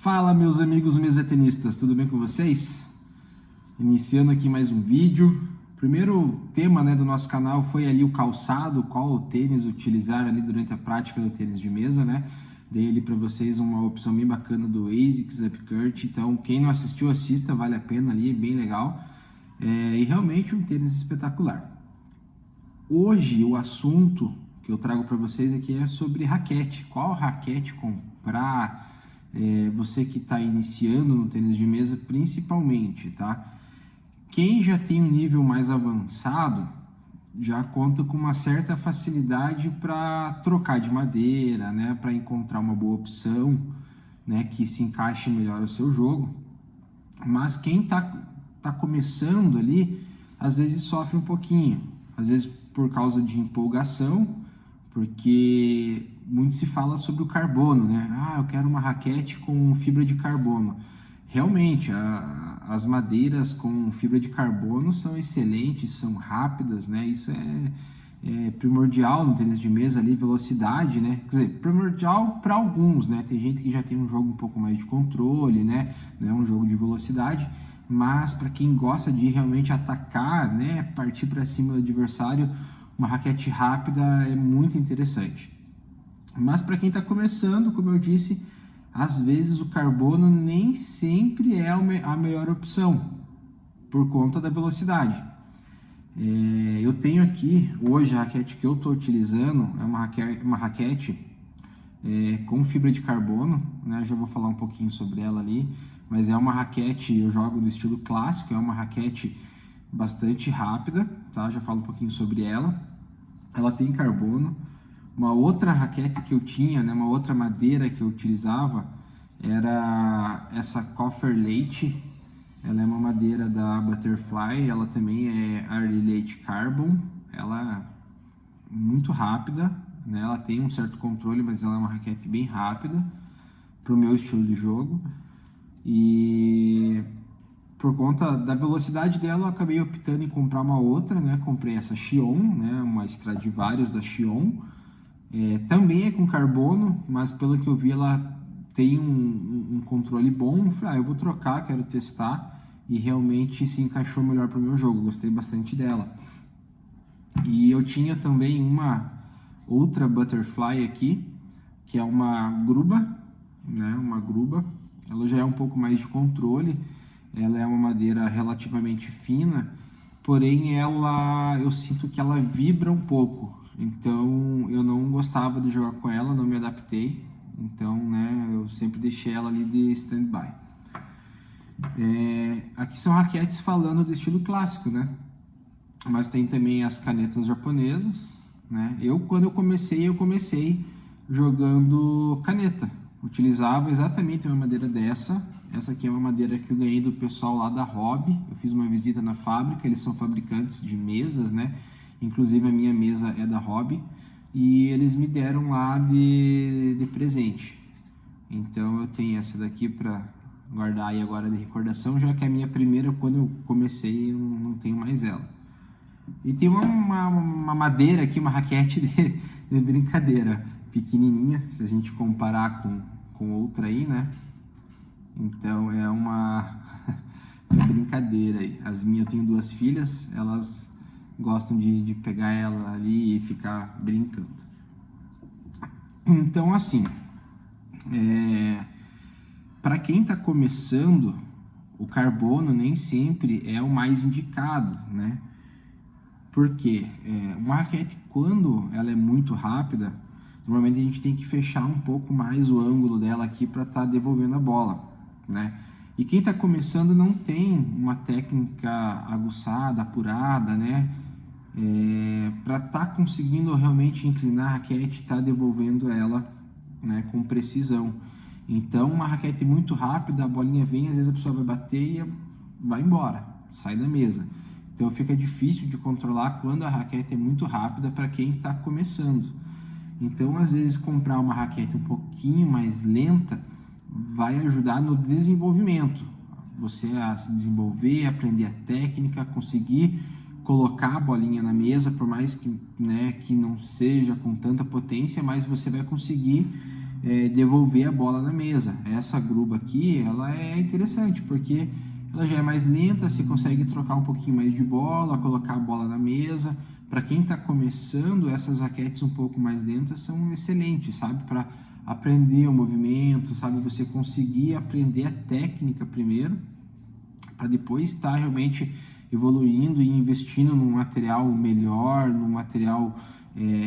Fala, meus amigos mesatenistas, tudo bem com vocês? Iniciando aqui mais um vídeo. Primeiro tema, do nosso canal foi ali o calçado, qual tênis utilizar ali durante a prática do tênis de mesa, Dei ali para vocês uma opção bem bacana do ASICS Upcut, então quem não assistiu, assista, vale a pena ali, é bem legal. E realmente um tênis espetacular. Hoje o assunto que eu trago para vocês aqui é sobre raquete. Qual raquete comprar? Você que está iniciando no tênis de mesa principalmente, tá? Quem já tem um nível mais avançado já conta com uma certa facilidade para trocar de madeira, para encontrar uma boa opção, que se encaixe melhor o seu jogo. Mas quem tá começando ali, às vezes sofre um pouquinho, às vezes por causa de empolgação, porque muito se fala sobre o carbono, eu quero uma raquete com fibra de carbono. Realmente, as madeiras com fibra de carbono são excelentes, são rápidas, Isso é primordial no tênis de mesa ali, velocidade, Quer dizer, primordial para alguns, Tem gente que já tem um jogo um pouco mais de controle, Não é um jogo de velocidade, mas para quem gosta de realmente atacar, partir para cima do adversário, uma raquete rápida é muito interessante. Mas para quem está começando, como eu disse, às vezes o carbono nem sempre é a melhor opção, por conta da velocidade. Eu tenho aqui, hoje, a raquete que eu estou utilizando é uma raquete com fibra de carbono, Já vou falar um pouquinho sobre ela ali, mas é uma raquete, eu jogo no estilo clássico, é uma raquete bastante rápida, tá? Já falo um pouquinho sobre ela. Ela tem carbono. Uma outra raquete que eu tinha, uma outra madeira que eu utilizava, era essa Copper Late. Ela é uma madeira da Butterfly, ela também é Arylate Carbon. Ela é muito rápida, Ela tem um certo controle, mas ela é uma raquete bem rápida para o meu estilo de jogo. E por conta da velocidade dela, eu acabei optando em comprar uma outra, Comprei essa Xion, uma Stradivarius da Xion. Também é com carbono, mas pelo que eu vi, ela tem um controle bom. Falei, eu vou trocar, quero testar, e realmente se encaixou melhor para o meu jogo. Gostei bastante dela. E eu tinha também uma outra Butterfly aqui, que é uma gruba, Uma gruba. Ela já é um pouco mais de controle. Ela é uma madeira relativamente fina, porém eu sinto que ela vibra um pouco, então eu não gostava de jogar com ela, não me adaptei, então eu sempre deixei ela ali de stand-by. Aqui são raquetes falando do estilo clássico, mas tem também as canetas japonesas, Quando eu comecei jogando caneta, utilizava exatamente uma madeira dessa. Essa aqui é uma madeira que eu ganhei do pessoal lá da Hobby. Eu fiz uma visita na fábrica, eles são fabricantes de mesas, Inclusive a minha mesa é da Hobby. E eles me deram lá de presente. Então eu tenho essa daqui para guardar aí agora de recordação, já que a minha primeira, quando eu comecei, eu não tenho mais ela. E tem uma madeira aqui, uma raquete de brincadeira, pequenininha, se a gente comparar com outra aí, Então é uma brincadeira aí. Eu tenho duas filhas, elas gostam de pegar ela ali e ficar brincando. Então assim, para quem está começando, o carbono nem sempre é o mais indicado, Porque uma raquete, quando ela é muito rápida, normalmente a gente tem que fechar um pouco mais o ângulo dela aqui para estar devolvendo a bola, E quem está começando não tem uma técnica aguçada, apurada, para estar conseguindo realmente inclinar a raquete e estar devolvendo ela, com precisão. Então, uma raquete muito rápida, a bolinha vem, às vezes a pessoa vai bater e vai embora, sai da mesa. Então, fica difícil de controlar quando a raquete é muito rápida para quem está começando. Então, às vezes, comprar uma raquete um pouquinho mais lenta vai ajudar no desenvolvimento. Você a se desenvolver, aprender a técnica, conseguir colocar a bolinha na mesa, por mais que, que não seja com tanta potência, mas você vai conseguir devolver a bola na mesa. Essa gruba aqui, ela é interessante, porque ela já é mais lenta, você consegue trocar um pouquinho mais de bola, colocar a bola na mesa. Para quem está começando, essas raquetes um pouco mais lentas são excelentes, sabe? Para aprender o movimento, sabe? Você conseguir aprender a técnica primeiro, para depois estar realmente evoluindo e investindo num material melhor, num material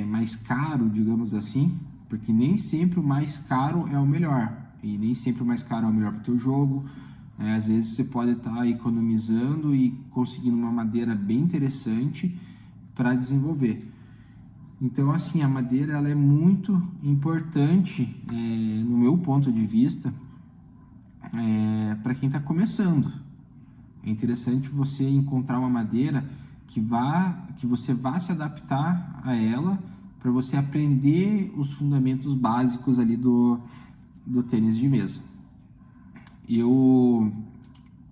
mais caro, digamos assim, porque nem sempre o mais caro é o melhor, e nem sempre o mais caro é o melhor para o teu jogo. Às vezes você pode estar economizando e conseguindo uma madeira bem interessante para desenvolver. Então, assim, a madeira ela é muito importante, no meu ponto de vista, para quem está começando. É interessante você encontrar uma madeira que você vá se adaptar a ela, para você aprender os fundamentos básicos ali do tênis de mesa. Eu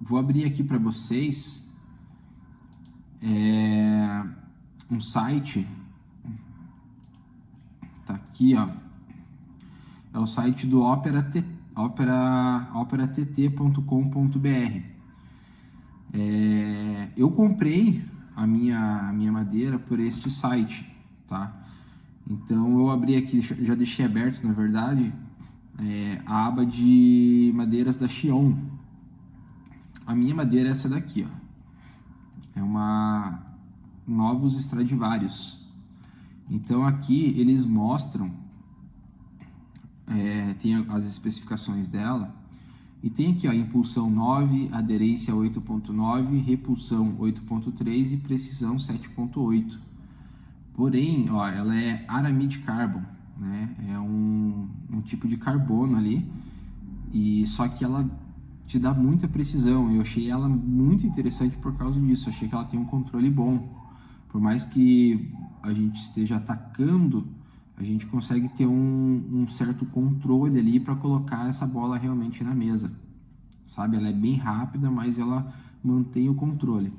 vou abrir aqui para vocês um site, tá aqui, ó, é o site do operatt.com.br. Eu comprei a minha madeira por este site, tá? Então eu abri aqui, já deixei aberto, na verdade, a aba de madeiras da Xion. A minha madeira é essa daqui, ó. É uma Novus Stradivarius. Então aqui eles mostram, tem as especificações dela, e tem aqui, ó, impulsão 9, aderência 8.9, repulsão 8.3 e precisão 7.8. Porém, ó, ela é aramid carbon, né? É um tipo de carbono ali, e só que ela te dá muita precisão. Eu achei ela muito interessante por causa disso. Eu achei que ela tem um controle bom. Por mais que a gente esteja atacando, a gente consegue ter um certo controle ali para colocar essa bola realmente na mesa, sabe? Ela é bem rápida, mas ela mantém o controle.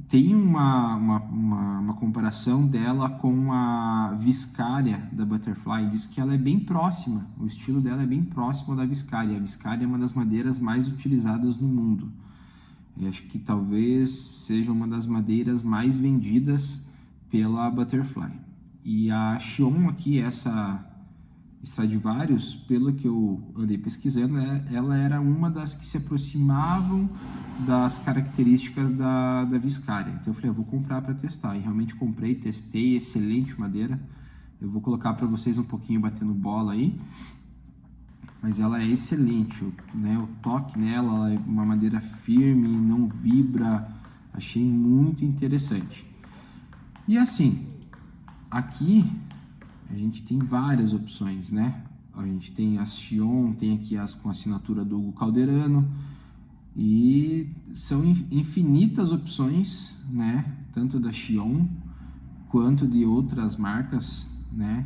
Tem uma comparação dela com a Viscaria da Butterfly. Diz que ela é bem próxima, o estilo dela é bem próximo da Viscaria. A Viscaria é uma das madeiras mais utilizadas no mundo. Eu acho que talvez seja uma das madeiras mais vendidas pela Butterfly. E a Xion aqui, essa Stradivarius, pelo que eu andei pesquisando, ela era uma das que se aproximavam das características da Viscaria. Então eu falei, eu vou comprar para testar. E realmente comprei, testei, excelente madeira. Eu vou colocar para vocês um pouquinho batendo bola aí. Mas ela é excelente, né? O toque nela, ela é uma madeira firme, não vibra. Achei muito interessante. E assim, aqui a gente tem várias opções, né? A gente tem as Xion, tem aqui as com assinatura do Hugo Calderano, e são infinitas opções, né? Tanto da Xion quanto de outras marcas, né?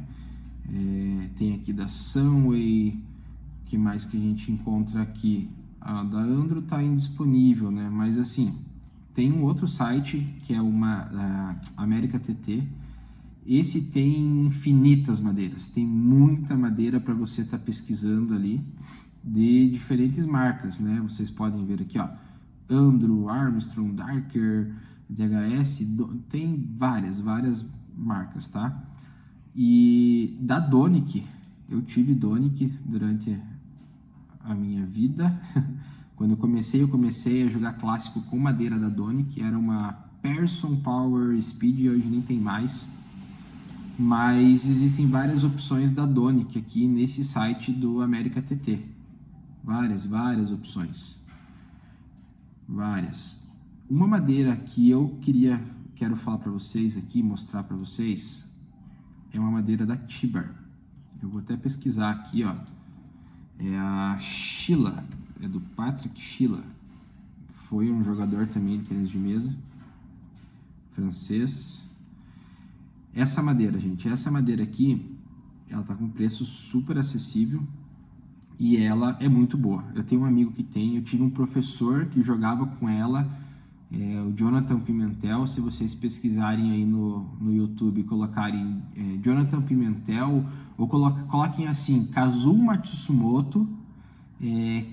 Tem aqui da Sunway, que mais que a gente encontra aqui? A da Andro está indisponível, né? Mas assim, tem um outro site que é uma América TT. Esse tem infinitas madeiras, tem muita madeira para você estar pesquisando ali de diferentes marcas, né? Vocês podem ver aqui, ó, Andro, Armstrong, Darker, DHS, tem várias marcas, tá? E da Donic, eu tive Donic durante a minha vida. Quando eu comecei a jogar clássico com madeira da Donic, era uma Person Power Speed, hoje nem tem mais. Mas existem várias opções da Donic aqui nesse site do América TT. Várias opções. Várias. Uma madeira que eu quero falar para vocês aqui, mostrar para vocês, é uma madeira da Tibar. Eu vou até pesquisar aqui, ó. É a Sheila, é do Patrick Sheila. Foi um jogador também de tênis de mesa, francês. Essa madeira, gente, essa madeira aqui, ela tá com preço super acessível e ela é muito boa. Eu tenho um amigo que tem, eu tive um professor que jogava com ela o Jonathan Pimentel. Se vocês pesquisarem aí no YouTube e colocarem Jonathan Pimentel, ou coloquem assim, Kazuo Matsumoto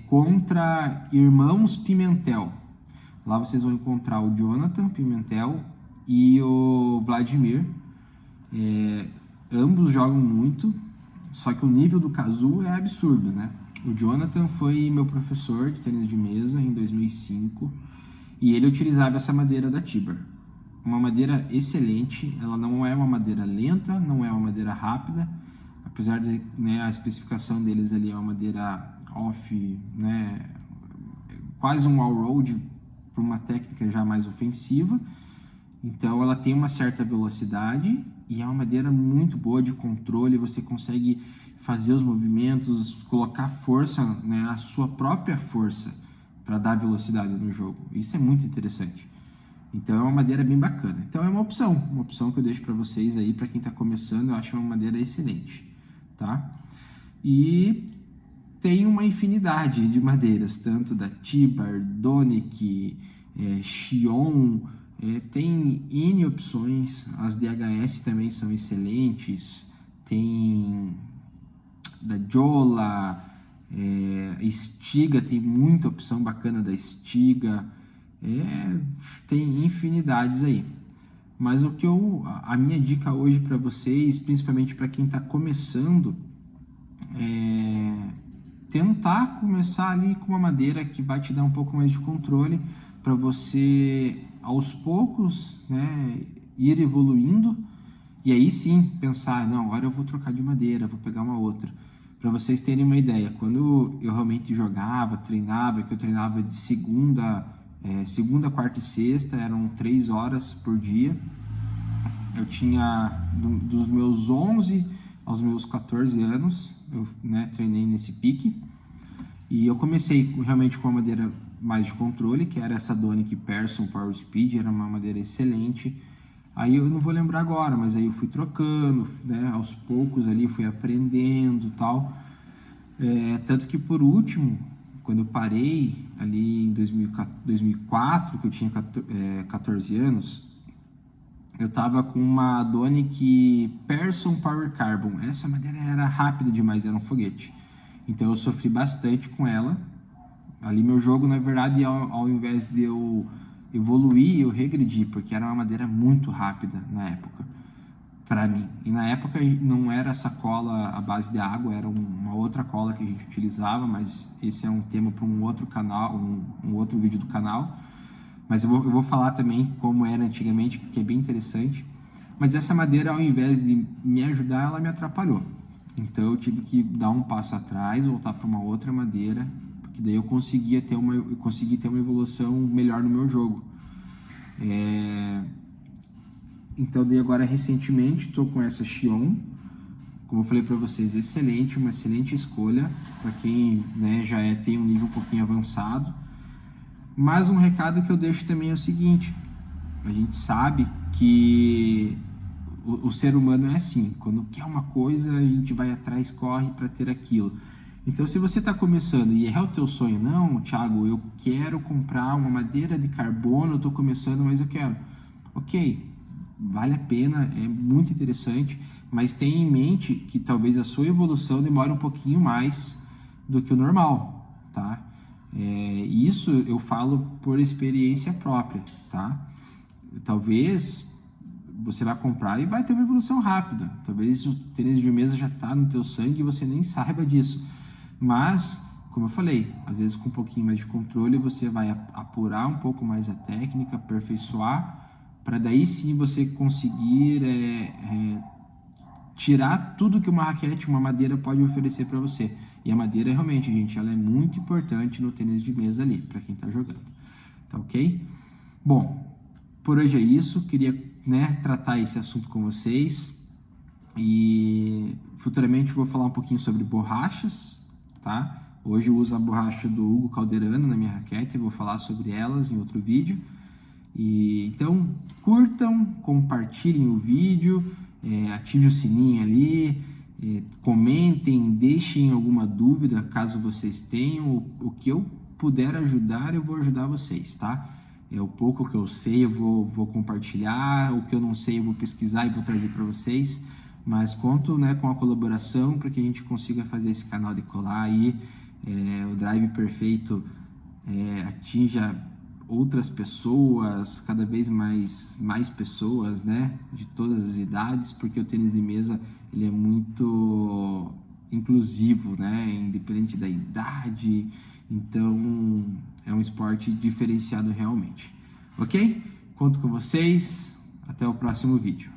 contra Irmãos Pimentel. Lá vocês vão encontrar o Jonathan Pimentel e o Vladimir. Ambos jogam muito, só que o nível do Kazuo é absurdo, né? O Jonathan foi meu professor de tênis de mesa em 2005 e ele utilizava essa madeira da Tiber. Uma madeira excelente, ela não é uma madeira lenta, não é uma madeira rápida, apesar de, né, a especificação deles ali é uma madeira off, né, quase um all-road para uma técnica já mais ofensiva. Então ela tem uma certa velocidade e é uma madeira muito boa de controle, você consegue fazer os movimentos, colocar força, né, a sua própria força para dar velocidade no jogo. Isso é muito interessante. Então é uma madeira bem bacana. Então é uma opção que eu deixo para vocês aí, para quem está começando. Eu acho uma madeira excelente, tá? E tem uma infinidade de madeiras, tanto da Tiber, Donic, Xion, tem N opções. As DHS também são excelentes, tem da Jola, Stiga, tem muita opção bacana da Stiga, tem infinidades aí. Mas a minha dica hoje para vocês, principalmente para quem está começando, tentar começar ali com uma madeira que vai te dar um pouco mais de controle, para você aos poucos, né, ir evoluindo, e aí sim pensar, não, agora eu vou trocar de madeira, vou pegar uma outra. Para vocês terem uma ideia, quando eu realmente jogava, treinava, que eu treinava de segunda, quarta e sexta, eram 3 horas por dia. Eu tinha, dos meus 11 aos meus 14 anos, eu, né, treinei nesse pique. E eu comecei realmente com a madeira mais de controle, que era essa Donic Persson Power Speed, era uma madeira excelente. Aí eu não vou lembrar agora, mas aí eu fui trocando, né, aos poucos ali, fui aprendendo e tal. Tanto que por último, quando eu parei ali em 2004, que eu tinha 14 anos, eu tava com uma Donic Persson Power Carbon. Essa madeira era rápida demais, era um foguete. Então eu sofri bastante com ela. Ali meu jogo, na verdade, ao invés de eu evoluir, eu regredi, porque era uma madeira muito rápida na época, para mim. E na época não era essa cola à base de água, era uma outra cola que a gente utilizava, mas esse é um tema para um outro canal, um outro vídeo do canal. Mas eu vou falar também como era antigamente, porque é bem interessante. Mas essa madeira, ao invés de me ajudar, ela me atrapalhou. Então eu tive que dar um passo atrás, voltar para uma outra madeira, porque daí eu consegui ter uma evolução melhor no meu jogo. Então daí agora recentemente estou com essa Xion, como eu falei para vocês, excelente, uma excelente escolha para quem, né, já tem um nível um pouquinho avançado. Mas um recado que eu deixo também é o seguinte: a gente sabe que o ser humano é assim, quando quer uma coisa a gente vai atrás, corre para ter aquilo. Então se você está começando e é o teu sonho, não, Thiago, eu quero comprar uma madeira de carbono, eu estou começando, mas eu quero. Ok, vale a pena, é muito interessante, mas tenha em mente que talvez a sua evolução demore um pouquinho mais do que o normal, tá? Isso eu falo por experiência própria, tá? Talvez você vai comprar e vai ter uma evolução rápida. Talvez o tênis de mesa já está no teu sangue e você nem saiba disso. Mas, como eu falei, às vezes com um pouquinho mais de controle você vai apurar um pouco mais a técnica, aperfeiçoar, para daí sim você conseguir tirar tudo que uma raquete, uma madeira pode oferecer para você. E a madeira realmente, gente, ela é muito importante no tênis de mesa ali, para quem está jogando. Tá ok? Bom, por hoje é isso. Queria, né, tratar esse assunto com vocês. E futuramente eu vou falar um pouquinho sobre borrachas, tá? Hoje eu uso a borracha do Hugo Calderano na minha raquete, eu vou falar sobre elas em outro vídeo. E então, curtam, compartilhem o vídeo, ative o sininho ali, comentem, deixem alguma dúvida caso vocês tenham. O que eu puder ajudar, eu vou ajudar vocês, tá? O pouco que eu sei eu vou compartilhar, o que eu não sei eu vou pesquisar e vou trazer para vocês, mas conto, né, com a colaboração para que a gente consiga fazer esse canal decolar aí, o Drive Perfeito atinja outras pessoas, cada vez mais pessoas, né, de todas as idades, porque o tênis de mesa ele é muito inclusivo, né, independente da idade, então é um esporte diferenciado realmente, ok? Conto com vocês, até o próximo vídeo.